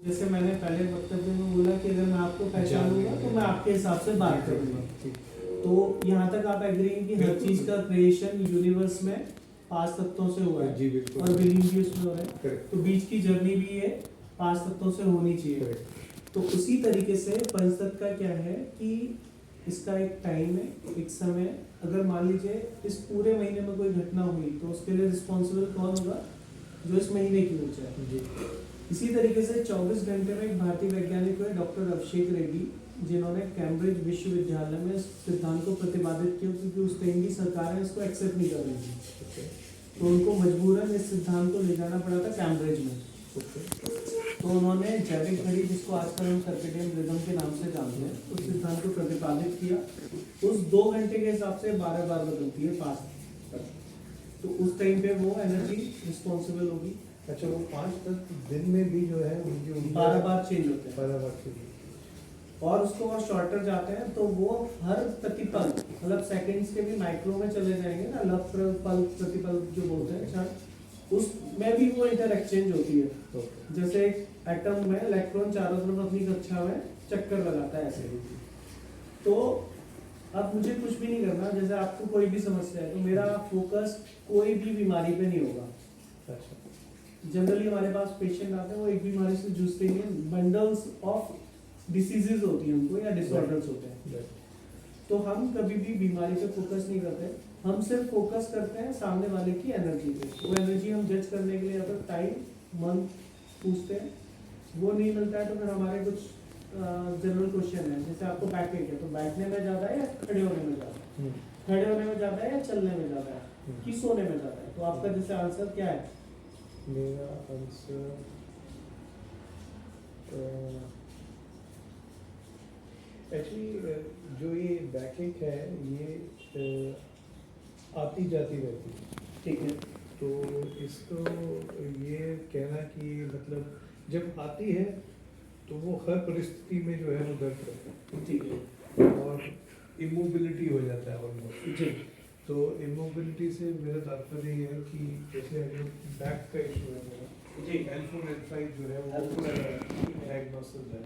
जैसे मैंने पहले वक्तव्य में बोला कि अगर मैं आपको पहचानूंगा तो मैं आपके हिसाब से बात करूंगा। तो यहाँ तक आप एग्री हैं कि हर चीज का क्रिएशन यूनिवर्स में 5 तत्वों से हुआ है जी बिल्कुल, और बिलीव भी उसमें हो रहा है। करेक्ट, तो बीच की जर्नी भी है 5 तत्वों से होनी चाहिए। करेक्ट, तो उसी तरीके से पंचतत्व का क्या है कि इसका एक टाइम है, एक समय। अगर मान लीजिए इस पूरे महीने में कोई घटना हुई तो उसके लिए रिस्पॉन्सिबल कौन होगा? जो इस महीने की ऊर्जा है। जी इसी तरीके से 24 घंटे में एक भारतीय वैज्ञानिक हुए डॉक्टर अभिषेक रेड्डी, जिन्होंने कैम्ब्रिज विश्वविद्यालय में इस सिद्धांत को प्रतिपादित किया, क्योंकि उस टाइम की सरकारें इसको एक्सेप्ट नहीं कर रही थी। ओके, तो उनको मजबूरन इस सिद्धांत को ले जाना पड़ा था कैम्ब्रिज में। ओके, तो उन्होंने जैविक घड़ी, जिसको आजकल हम सर्केडियन रिदम के नाम से जानते हैं, उस सिद्धांत को प्रतिपादित किया। उस 2 घंटे के हिसाब से 12 बार बदलती है 5। तो उस टाइम पे वो एनर्जी रिस्पॉन्सिबल होगी। अच्छा, वो 5 तक दिन में भी जो है उनकी 12 बार चेंज होते हैं 12 बार चेंज। और उसको और शॉर्टर जाते हैं तो वो हर प्रतिपल, मतलब सेकंड्स के भी माइक्रो में चले जाएंगे ना, लव पल प्रतिपल जो बोलते हैं क्षण, उसमें भी वो इंटर एक्सचेंज होती है। ओके, जैसे एक एटम में इलेक्ट्रॉन चारों तरफ अपनी कक्षा में चक्कर लगाता है ऐसे ही। तो अब मुझे कुछ भी नहीं करना, जैसे आपको कोई भी समस्या है तो मेरा फोकस कोई भी बीमारी पे नहीं होगा। अच्छा, जनरली हमारे पास पेशेंट आते हैं, वो एक बीमारी से जूझते हैं, बंडल्स ऑफ डिसीजेज होती हैं उनको, या डिसऑर्डर्स होते हैं। राइट, तो हम कभी भी बीमारी पे फोकस नहीं करते, हम सिर्फ फोकस करते हैं सामने वाले की एनर्जी पे। वो एनर्जी हम जज करने के लिए अगर टाइम मंथ पूछते हैं, वो नहीं मिलता है तो फिर हमारे कुछ जनरल क्वेश्चन है। जैसे आपको बैकएक है तो बैठने में ज़्यादा है या खड़े होने में ज़्यादा है? खड़े होने में ज़्यादा है या चलने में ज़्यादा है कि सोने में ज़्यादा है? तो आपका जैसे आंसर क्या है? मेरा आंसर एक्चुअली जो ये बैकएक है ये आती जाती रहती है। ठीक है, तो इसको ये कहना कि मतलब जब आती है तो वो हर परिस्थिति में जो है वो दर्द करता है ठीक है, और इमोबिलिटी हो जाता है ऑलमोस्ट। जी तो इमोबिलिटी से मेरा तात्पर्य ये है कि जैसे अगर बैक का इशू है मेरा जी, L4 L5 जो है वो डायग्नोसिस है।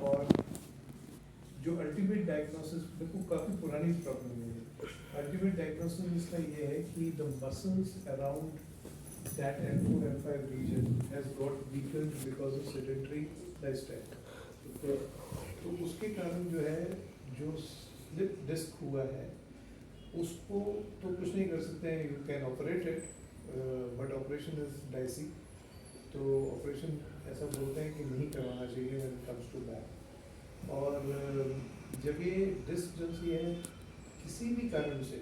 और जो अल्टीमेट डायग्नोसिस मेरे को काफ़ी पुरानी प्रॉब्लम है। अल्टीमेट डायग्नोसिस इसका ये है कि the muscles around that L4 L5 region has got weakened because of sedentary lifestyle। तो उसके कारण जो है जो स्लिप डिस्क हुआ है उसको तो कुछ नहीं कर सकते हैं, you can operate it, but operation is dicey. तो ऑपरेशन ऐसा बोलते हैं कि नहीं करवाना चाहिए when it comes to back. और जब ये डिस्क जो सी है किसी भी कारण से,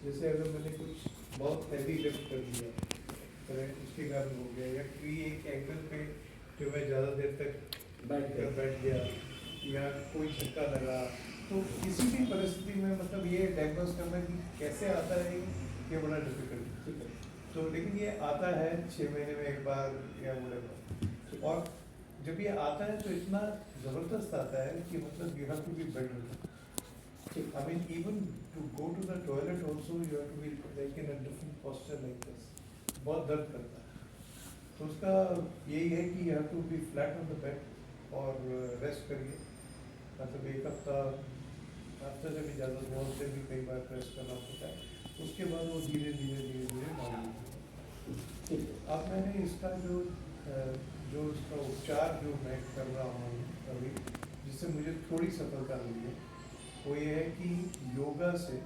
जैसे अगर मैंने कुछ बहुत हैवी लिफ्ट कर दिया करेक्ट, उसके कारण हो गया, या कोई एक एंगल पे जो मैं ज़्यादा देर तक बैठ गया या कोई झटका लगा, तो किसी भी परिस्थिति में मतलब ये डायग्नोस करना कि कैसे आता है ये बड़ा डिफिकल्ट। ठीक है, तो लेकिन ये आता है 6 महीने में एक बार या व्हाटएवर। और जब ये आता है तो इतना ज़बरदस्त आता है कि मतलब you have to be bed. I mean even to go to the toilet also you have to be like in a different posture like this. बहुत दर्द करता है। तो उसका यही है कि you have to be flat on the bed और रेस्ट करिए, मतलब एक हफ्ते से भी ज़्यादा 2 हफ्ते भी कई बार रेस्ट करना होता है। उसके बाद वो धीरे धीरे धीरे धीरे नॉर्मल। अब मैंने इसका जो इसका उपचार जो मैं कर रहा हूँ अभी, जिससे मुझे थोड़ी सफलता मिली है, वो ये है कि योगा से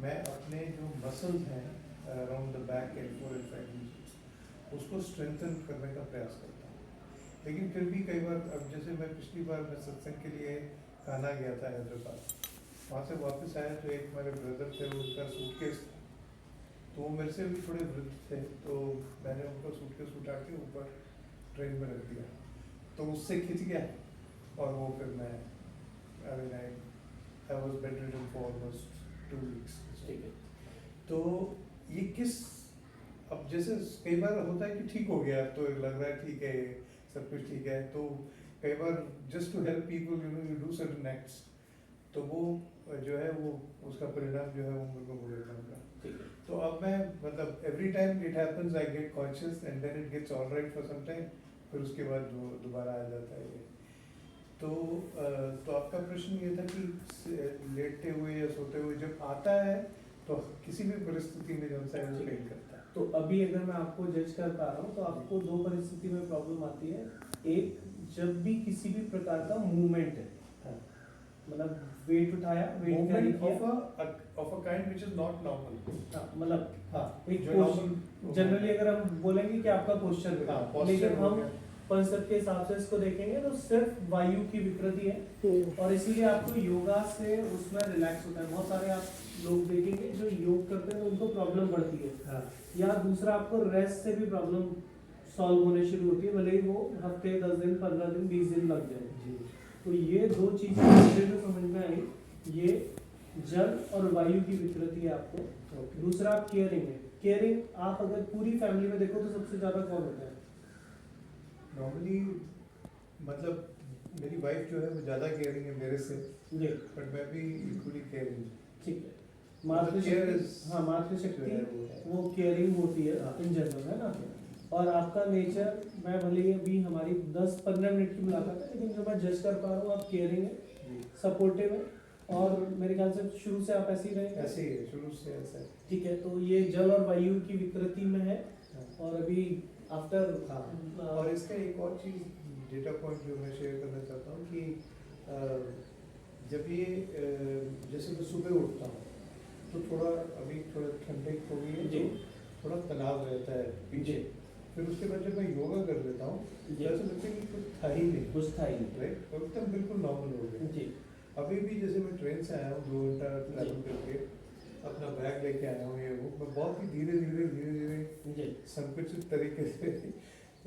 मैं अपने जो मसल्स हैं around the back L4 L5 उसको स्ट्रेंथन करने का प्रयास करता हूँ। लेकिन फिर भी कई बार, अब जैसे मैं पिछली बार मैं सत्संग के लिए कान्हा गया था हैदराबाद, वहाँ से वापस आया तो एक मेरे ब्रदर थे, उनका सूटकेस, तो वो मेरे से भी थोड़े वृद्ध थे, तो मैंने उनका सूटकेस उठा के ऊपर ट्रेन में रख दिया, तो उससे खिंच गया और वो फिर मैं I was bedridden for almost 2 weeks. ठीक है। तो ये किस, अब जैसे कई बार होता है कि ठीक हो गया तो लग रहा है ठीक है सब कुछ ठीक है, तो कई बार just to help people you know you do certain acts, तो वो जो है वो उसका परिणाम जो है वो मेरे को मिलेगा उनका। तो अब मैं मतलब every time it happens I get conscious and then it gets alright for some time, फिर उसके बाद दोबारा आ जाता है ये। तो आपका प्रश्न ये था कि लेटते हुए या सोते हुए जब आता है तो किसी भी परिस्थिति में जो है वो फेल करता है। तो अभी अगर मैं आपको जज कर पा रहा हूँ तो आपको दो परिस्थिति में प्रॉब्लम आती है। एक, जब भी किसी भी प्रकार का मूवमेंट है, हाँ। मतलब वेट उठाया, वेट कैरी Movement किया, of a kind which is not normal। हाँ, मतलब हाँ, एक जो normal जनरली अगर हम बोलेंगे कि आपका क्वेश्चन है, हाँ, लेकिन posture हो हम गया। पंचतत्व के हिसाब से इसको देखेंगे तो सिर्फ वायु की विकृति है और इसीलिए आपको योगा से उसमें रिलैक्स होता है। बहुत सारे आप लोग देखेंगे जो योग करते हैं तो उनको प्रॉब्लम बढ़ती है, हाँ। या दूसरा आपको रेस्ट से भी प्रॉब्लम सॉल्व होने शुरू होती है, भले ही वो हफ्ते 10 दिन 15 दिन 20 दिन लग जाए। जी। तो ये दो चीजें मुझे जो समझ में आई, ये जल और वायु की विकृति है आपको। Okay। दूसरा आप केयरिंग है। केयरिंग आप अगर पूरी फैमिली में देखो तो सबसे ज्यादा कौन होता है? नॉर्मली मतलब मेरी वाइफ जो है वो ज़्यादा केयरिंग है मेरे से, जी, बट मैं भी इक्वली केयरिंग। ठीक है। care मातृशक्ति, is- हाँ मातृशक्ति जो है वो है। वो केयरिंग होती है हाँ। इन जनरल, है ना। और आपका नेचर, मैं भले ही अभी हमारी 10-15 मिनट की मुलाकात है, लेकिन जो मैं जज कर पा रहा हूँ आप केयरिंग है, जी। सपोर्टिव है, और मेरे ख्याल से शुरू से आप ऐसे ही रहेंगे। ऐसे ही है, शुरू से ऐसा है। ठीक है, तो ये जल और वायु की विकृति में है। हाँ। और अभी आफ्टर हाँ। और इसका एक और चीज़ डेटा पॉइंट जो मैं शेयर करना चाहता हूँ कि जब ये जैसे मैं सुबह उठता हूँ तो थोड़ा अभी थोड़ा ठंडी हो गई है जी। तो थोड़ा तनाव रहता है पीछे। फिर उसके बाद जब मैं योगा कर लेता हूँ तो ऐसा लगता है कि कुछ था ही नहीं, कुछ था ही नहीं। राइट, तो एकदम बिल्कुल नॉर्मल हो गया। जी अभी भी जैसे मैं ट्रेन से आया हूँ 2 घंटा ट्रैवल जी। करके, अपना बैग लेके आया हूँ, ये वो मैं बहुत ही धीरे धीरे जी संकुचित तरीके से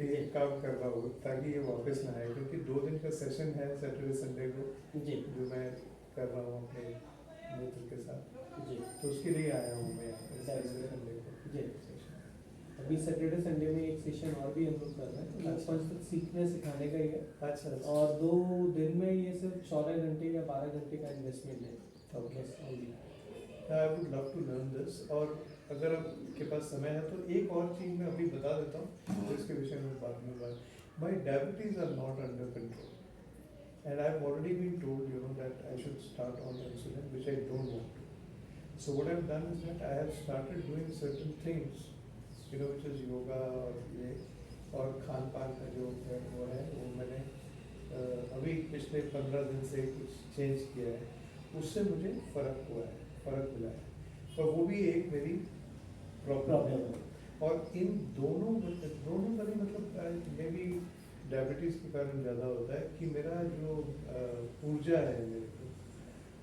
ये काम कर रहा हूँ ताकि ये वापस ना आए, क्योंकि 2 दिन का सेशन है सैटरडे संडे को जी जो मैं कर रहा हूँ अपने मित्र के साथ, जी। तो उसके लिए आया हूँ मैं सैटरडे संडे को। जी। अभी सैटरडे संडे में एक सेशन और भी हम लोग कर रहे हैं, अच्छा। पंचतत्व सीखने सिखाने का ही है। अच्छा। और 2 दिन में ये सिर्फ 14 घंटे या 12 घंटे का इन्वेस्टमेंट है। Okay। बस only। I would love to learn this. और अगर आपके पास समय है तो एक और चीज़ मैं अभी बता देता हूँ तो इसके विषय में बाद में बात। My diabetes are not under control and I have already been told that I should start on insulin which I don't want to. So what I have done is that I have started doing certain things which is yoga और ये और खान पान का जो वो है वो मैंने अभी पिछले 15 दिन से कुछ चेंज किया है, उससे मुझे फ़र्क मिला है। और वो भी एक मेरी प्रॉब्लम है। और इन दोनों का भी मतलब मे भी डायबिटीज़ के कारण ज़्यादा होता है कि मेरा जो ऊर्जा है मेरे को,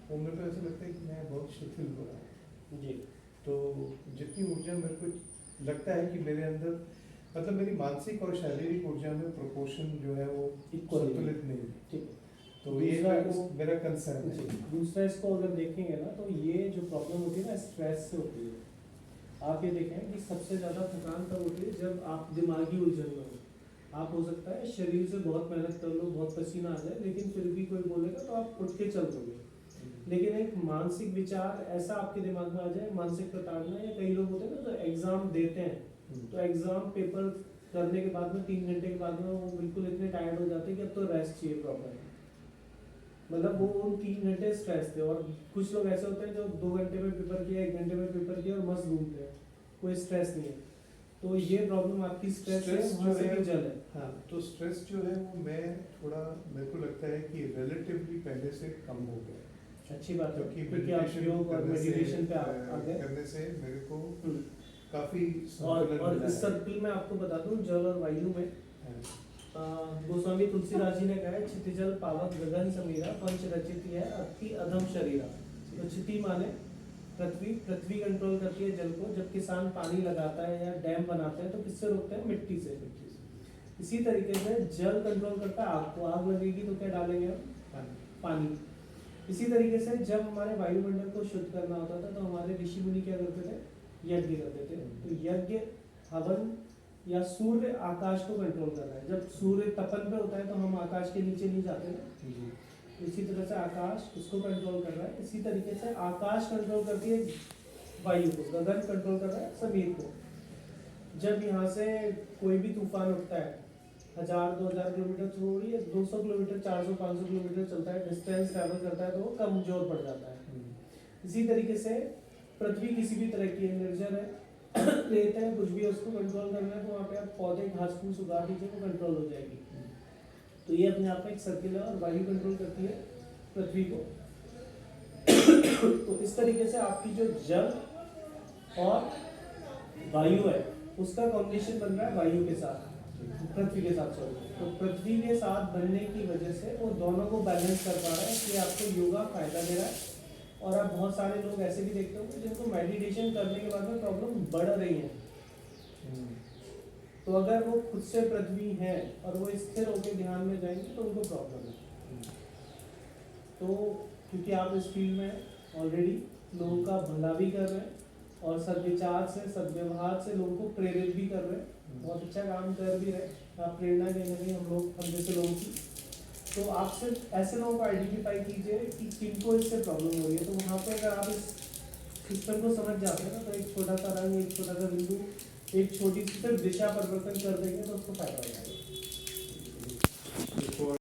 वो मेरे को ऐसा लगता है कि मैं बहुत शिथिल हो रहा हूँ जी। तो जितनी ऊर्जा मेरे को लगता है कि मेरे अंदर मतलब मेरी मानसिक और शारीरिक ऊर्जा में प्रोपोर्शन जो है वो संतुलित नहीं है। ठीक है, तो ये मेरा कंसर्न है। दूसरा इसको अगर देखेंगे ना तो ये जो प्रॉब्लम होती है ना स्ट्रेस से होती है। आप ये देखें कि सबसे ज़्यादा थकान तब होती है जब आप दिमागी उलझन में हो। आप हो सकता है शरीर से बहुत मेहनत कर लो, बहुत पसीना आ जाए, लेकिन फिर भी कोई बोलेगा तो आप उठ के चल दोगे। लेकिन एक मानसिक विचार ऐसा आपके दिमाग में आ जाए, मानसिक प्रताड़ना, या कई लोग होते हैं ना जो एग्जाम देते हैं तो एग्जाम पेपर करने के बाद में 3 घंटे के बाद में वो बिल्कुल इतने टायर्ड हो जाते हैं कि अब तो रेस्ट चाहिए प्रॉपर। मतलब वो उन 3 घंटे स्ट्रेस थे। और कुछ लोग ऐसे होते हैं जो 2 घंटे में पेपर किया, 1 घंटे में पेपर किया और मस्त घूमते हैं, कोई स्ट्रेस नहीं है। तो ये प्रॉब्लम आपकी स्ट्रेस है, वहाँ से भी जल है। हाँ, तो स्ट्रेस जो है वो मेरे को लगता है कि रिलेटिवली पहले से कम हो गया। अच्छी बात है, क्योंकि क्योंकि आप योग और मेडिटेशन पे आ गए करने से मेरे को काफी और इस सर्कल में आपको बता दूं जल और वायु में गोस्वामी तुलसीदास जी ने कहा है, क्षितिजल पावक गगन समीरा पंच रचित है अति अधम शरीरा। तो क्षिति माने पृथ्वी, पृथ्वी कंट्रोल करती है जल को। जब किसान पानी लगाता है या डैम बनाते हैं तो किससे रोकते हैं? मिट्टी से। इसी तरीके से जल कंट्रोल करता है आग को। आग लगेगी तो क्या डालेंगे हम? पानी। इसी तरीके से जब हमारे वायुमंडल को शुद्ध करना होता था तो हमारे ऋषि मुनि क्या करते थे? यज्ञ करते थे। तो यज्ञ, हवन या सूर्य आकाश को कंट्रोल कर रहा है। जब सूर्य तपन पे होता है तो हम आकाश के नीचे नहीं जाते ना, इसी तरह से आकाश इसको कंट्रोल कर रहा है। इसी तरीके से आकाश कंट्रोल करती है वायु को, गगन कंट्रोल कर रहा है समीर को। जब यहाँ से कोई भी तूफान उठता है 1000-2000 किलोमीटर थोड़ी 200 किलोमीटर 400-500 किलोमीटर चलता है, डिस्टेंस ट्रैवल करता है तो वो कमजोर पड़ जाता है। इसी तरीके से पृथ्वी किसी भी तरह की निर्जर है रेत है, कुछ भी है, उसको कंट्रोल करना है तो वहाँ पे आप पौधे घास फूस उगा दीजिए, वो कंट्रोल हो जाएगी। तो ये अपने आप में एक सर्किल है और वायु कंट्रोल करती है पृथ्वी को। तो इस तरीके से आपकी जो जल और वायु है उसका कॉम्बिनेशन बन रहा है वायु के साथ, पृथ्वी के साथ सॉरी। तो पृथ्वी के साथ बनने की वजह से वो दोनों को बैलेंस कर पा रहा है, इसलिए आपको योगा फायदा दे रहा है। और आप बहुत सारे लोग ऐसे भी देखते होंगे जिनको मेडिटेशन करने के बाद में प्रॉब्लम बढ़ रही है। तो अगर वो खुद से पृथ्वी है और वो स्थिर होकर ध्यान में जाएंगे तो उनको प्रॉब्लम है। तो क्योंकि आप इस फील्ड में ऑलरेडी लोगों का भला भी कर रहे हैं और सद्विचार से सद्व्यवहार से लोगों को प्रेरित भी कर रहे हैं, बहुत अच्छा काम कर भी रहे हैं। आप प्रेरणा कहीं ना कहीं हम जैसे लोगों की। तो आप सिर्फ ऐसे लोगों को आइडेंटिफाई कीजिए कि किनको इससे प्रॉब्लम हो रही है। तो वहाँ पे अगर आप इस सिस्टम को समझ जाते हैं ना तो एक छोटा सा रंग, एक छोटा सा बिंदु, एक छोटी सी सिर्फ दिशा परिवर्तन कर देंगे तो उसको फायदा हो जाएगा।